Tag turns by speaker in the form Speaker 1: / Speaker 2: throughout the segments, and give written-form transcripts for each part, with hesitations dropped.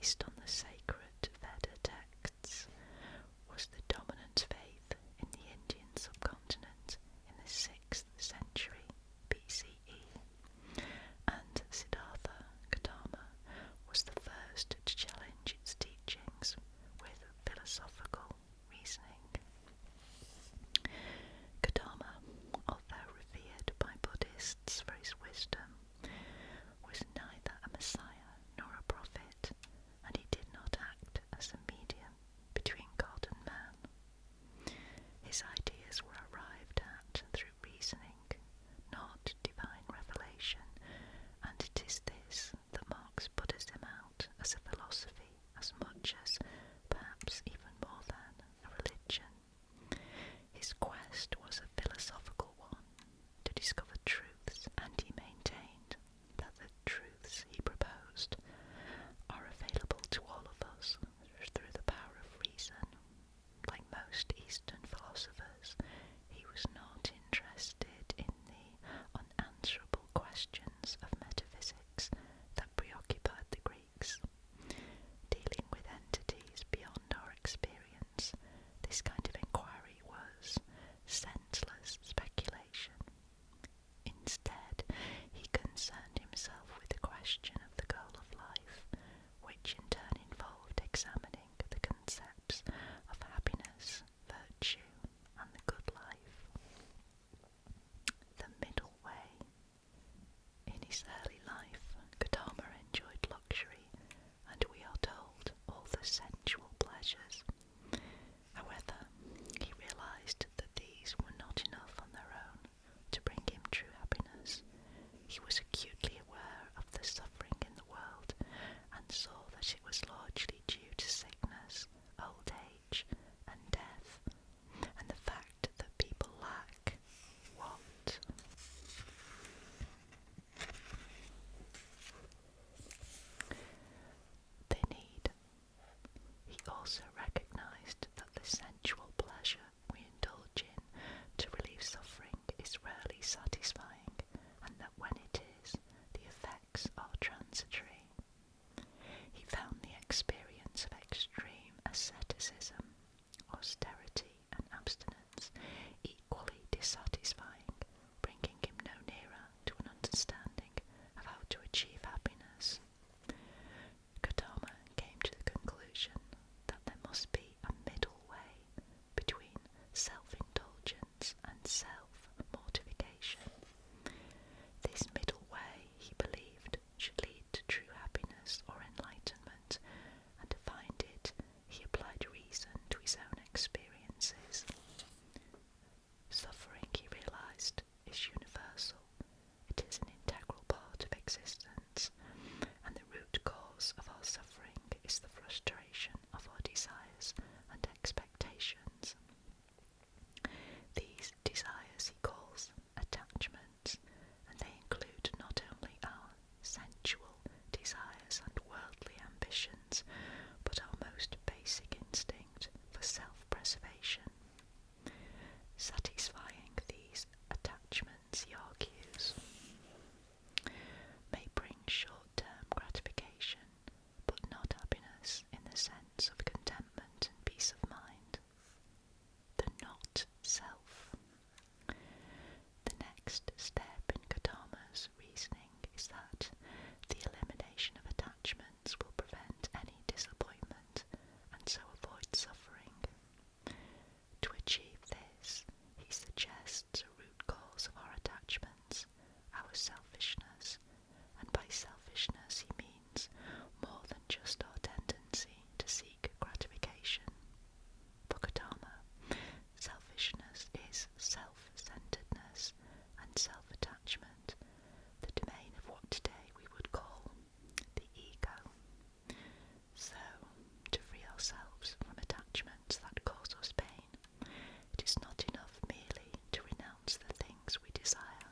Speaker 1: based on the sacred Veda texts, was the dominant faith in the Indian subcontinent in the 6th century BCE, and Siddhartha Gautama was the first to challenge its teachings with philosophical reasoning. Gautama, although revered by Buddhists for his wisdom, was neither a messiah nor a prophet, and he did not act as a medium between God and man. His ideas were arrived at through reasoning, not divine revelation, and it is this that marks Buddhism out as a philosophy as much as, perhaps even more than, a religion. His quest was a philosophical one, to discover truths, and he maintained that the truths he proposed are available to all of us through the power of reason. Like most Eastern philosophers, he was not interested in the unanswerable questions of metaphysics that preoccupied the Greeks. Dealing with entities beyond our experience, this kind of inquiry was senseless speculation. Instead, he concerned himself with the question of the goal of life, which in turn involved examining the concepts of happiness, virtue, and the good life. The middle way. In his early life, Gautama enjoyed luxury, and we are told all the sensual pleasures. However, he realised that these were not enough on their own to bring him true happiness. He was acutely aware of the suffering in the world and saw that it was largely due to sickness, old age, and death, and the fact that people lack what? They need. He also recognised that the sensual pleasure we indulge in to relieve suffering is rarely satisfying, and that when it is, the effects are transitory. He found the experience of extreme asceticism, austerity, and abstinence equally dissatisfying, bringing him no nearer to an understanding of how to achieve happiness. Gautama came to the conclusion that there must be a middle way between self-indulgence and self-mortification. This middle way, he believed, should lead to true happiness or enlightenment, and to find it, he applied reason to his own experiences. Suffering, he realised, is universal. It is an integral part of existence, and the root cause of our suffering is the frustration of our desires and expectations. These desires he calls attachments, and they include not only our sensual desires and worldly ambitions, but our most basic instinct for self-preservation. Satisfying these attachments, he argues, may bring short-term gratification, but not happiness in the sense of contentment and peace of mind. The not self. The next step in Gautama's reasoning is that the elimination of attachments will prevent any disappointment and so avoid suffering. To achieve this, he suggests a root cause of our attachments, our selfishness, and by selfishness he means more than just our tendency to seek gratification. For Gautama, selfishness is self-centeredness and self-attachment, the domain of what today we would call the ego. So, to free ourselves from attachments that cause us pain, it is not enough merely to renounce the things we desire.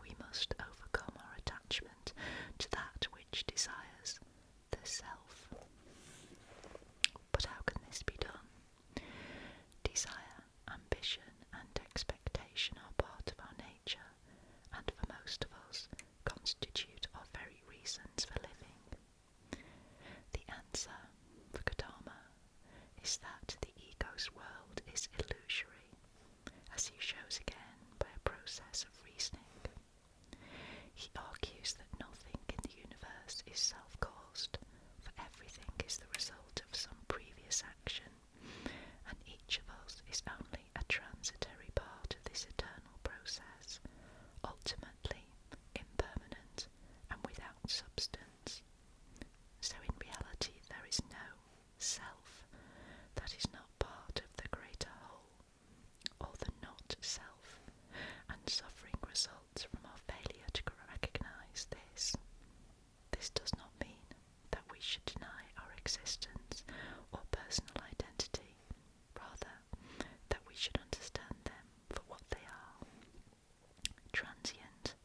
Speaker 1: We must overcome our attachment to that which desires the self. But how can this be done? Desire, ambition, and expectation are part of our nature, and for most of us constitute our very reasons for living. The should deny our existence or personal identity, rather that we should understand them for what they are, transient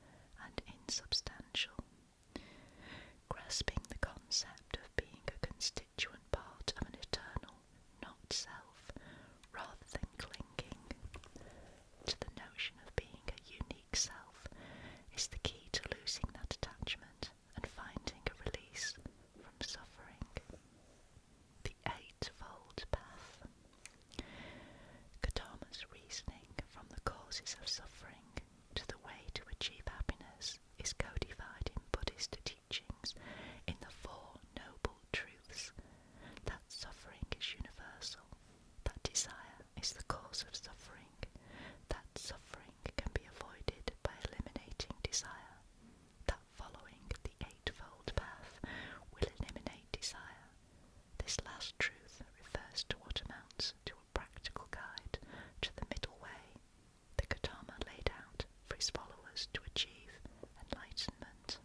Speaker 1: and insubstantial. Grasping the concept of being a constituent part of an eternal not-self, rather than clinging to the notion of being a unique self, is the key to losing that attachment and finding a release from suffering. The Eightfold Path. Gautama's reasoning from the causes of suffering to the way to achieve happiness is codified in Buddhist teachings in the Four Noble Truths: that suffering is universal, that desire is the cause of suffering, that suffering can be avoided by eliminating desire, that following the Eightfold Path will eliminate desire. This last truth refers to what amounts to a practical guide to the middle way that Gautama laid out for his followers to achieve enlightenment.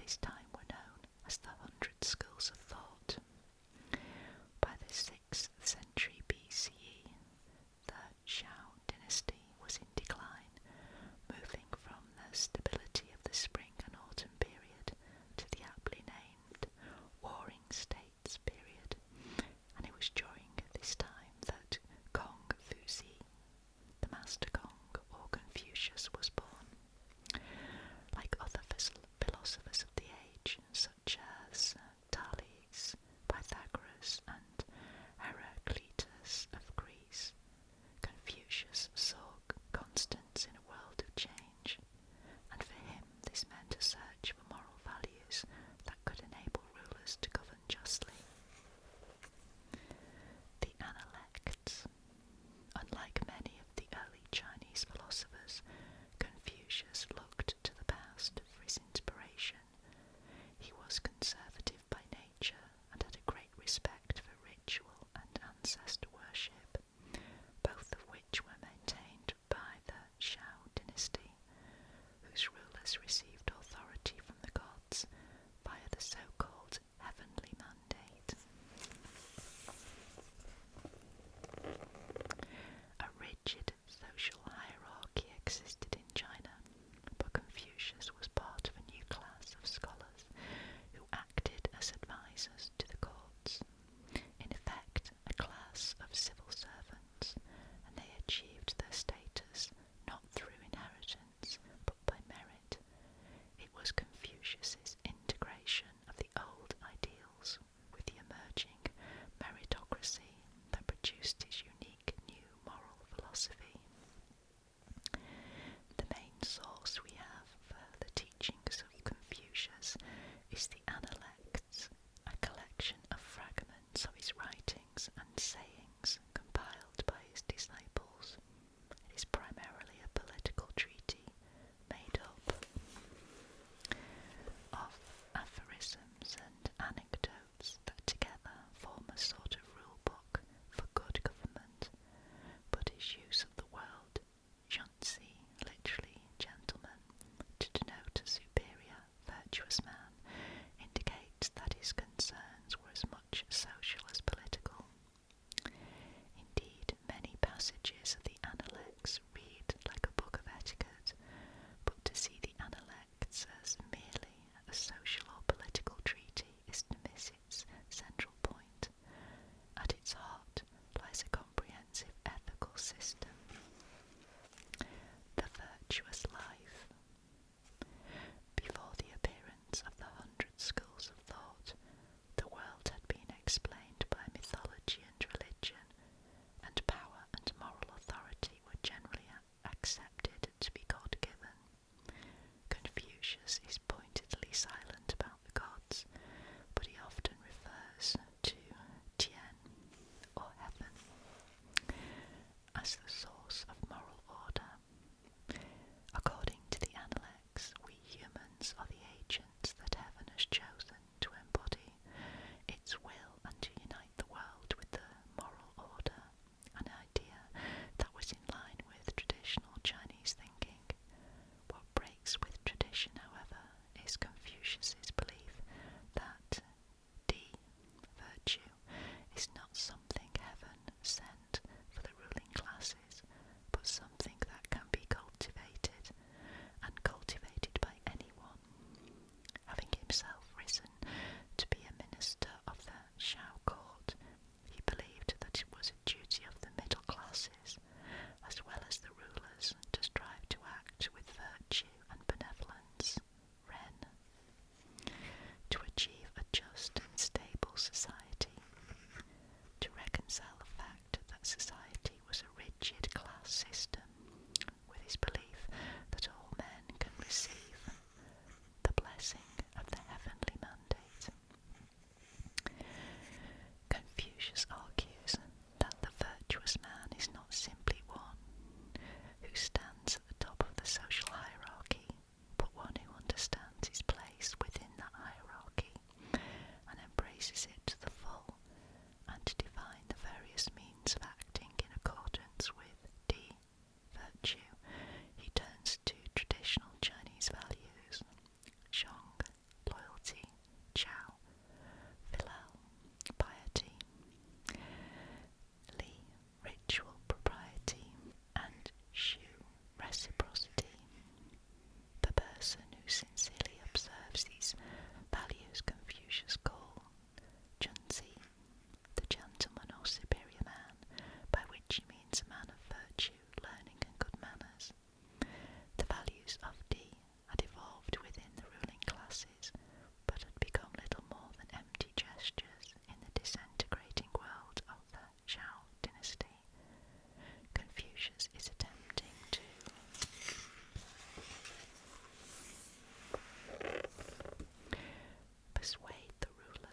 Speaker 1: his time were known as the 100 Schools of Thought. By the 6th century BCE, the Shao dynasty was in decline, moving from the stability of the spring and autumn period to the aptly named Warring States period, and it was during this time that Confucius, the Master Kong or Confucius, was born. Like other philosophers of the age,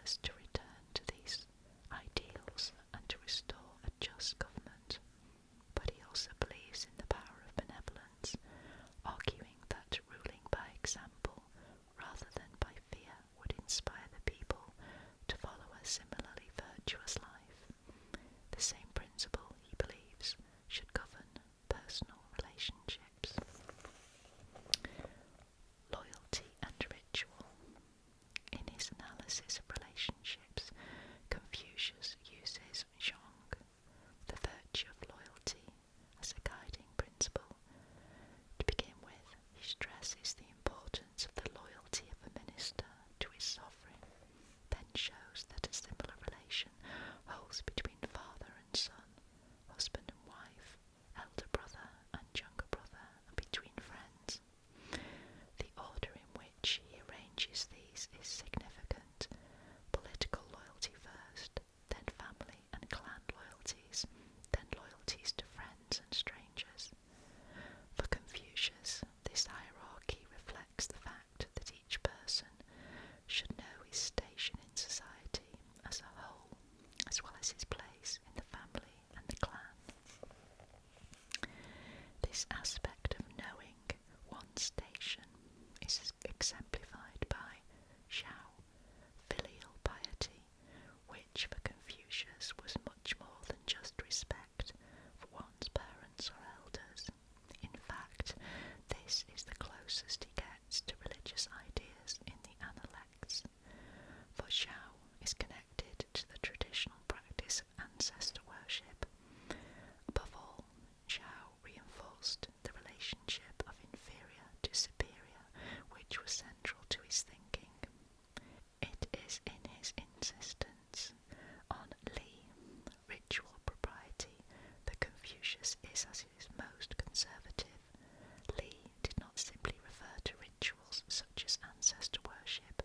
Speaker 1: us to return to these ideals and to restore a just government, but he also believes in the power of benevolence, arguing that ruling by example rather than by fear would inspire the people to follow a similarly virtuous life. The same principle, he believes, should govern personal relationships. Loyalty and ritual. In his analysis of relationships, Confucius uses zhong, the virtue of loyalty, as a guiding principle. To begin with, he stresses the importance of the loyalty of a minister to his sovereign, then shows that a similar relation holds between father and son, husband and wife, elder brother and younger brother, and between friends. The order in which he arranges these is significant. Political loyalty first, then family and clan loyalties, then loyalties to friends and strangers. For Confucius, this hierarchy reflects the fact that each person should know his station in society as a whole, as well as his place in the family and the clan. This aspect of knowing one's station is exemplified by Shao, filial piety, which for Confucius was much more than just respect for one's parents or elders. In fact, this is the closest he gets to religious ideas in the Analects, for Shao is connected to the traditional practice of ancestor worship. Above all, Shao reinforced the relationship of inferior to superior, which was central to his thinking. It is in his insistence on Li, ritual propriety, that Confucius is at his most conservative. Li did not simply refer to rituals such as ancestor worship,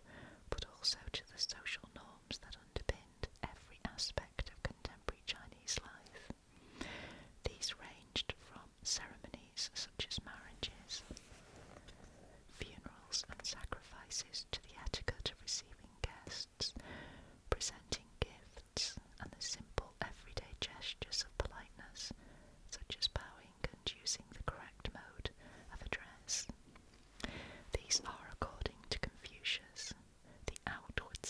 Speaker 1: but also to the social norms that underpinned every aspect of contemporary Chinese life. These ranged from ceremonies such as marriages, funerals and sacrifices, to the etiquette of receiving guests, presenting gifts, and the simple everyday gestures of politeness, such as bowing and using the correct mode of address. These are, according to Confucius, the outward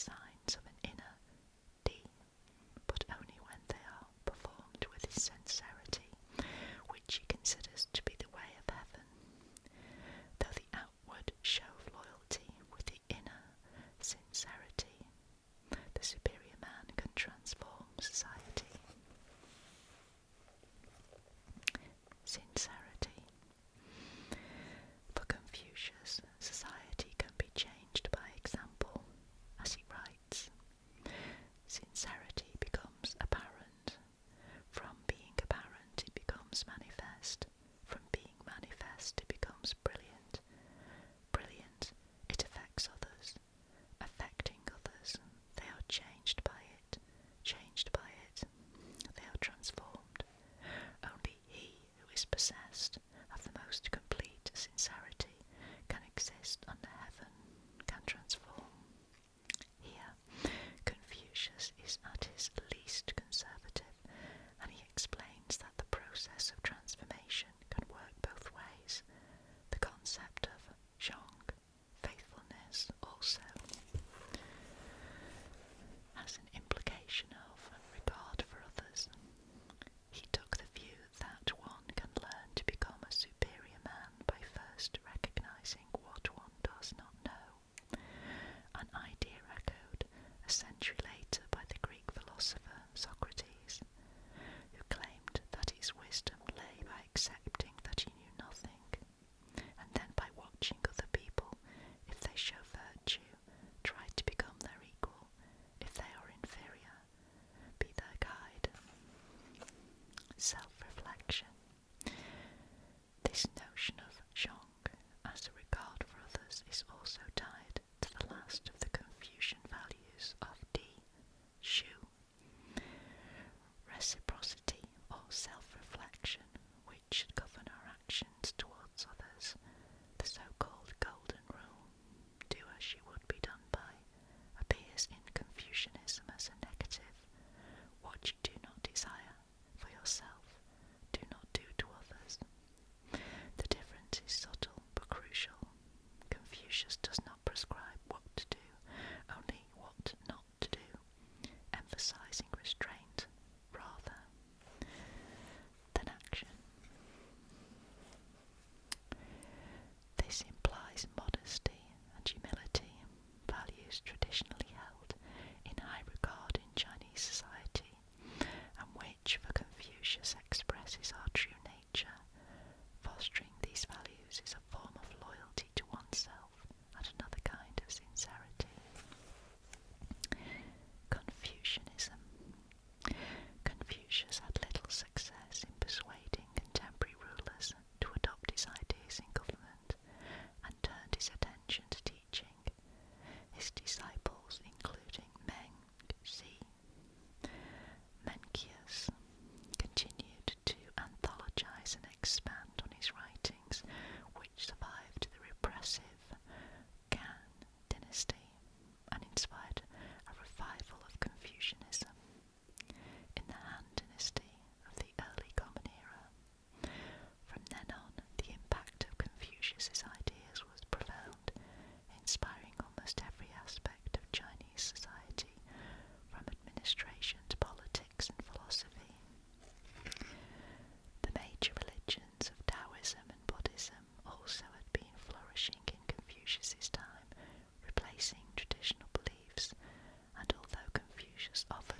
Speaker 1: conscious of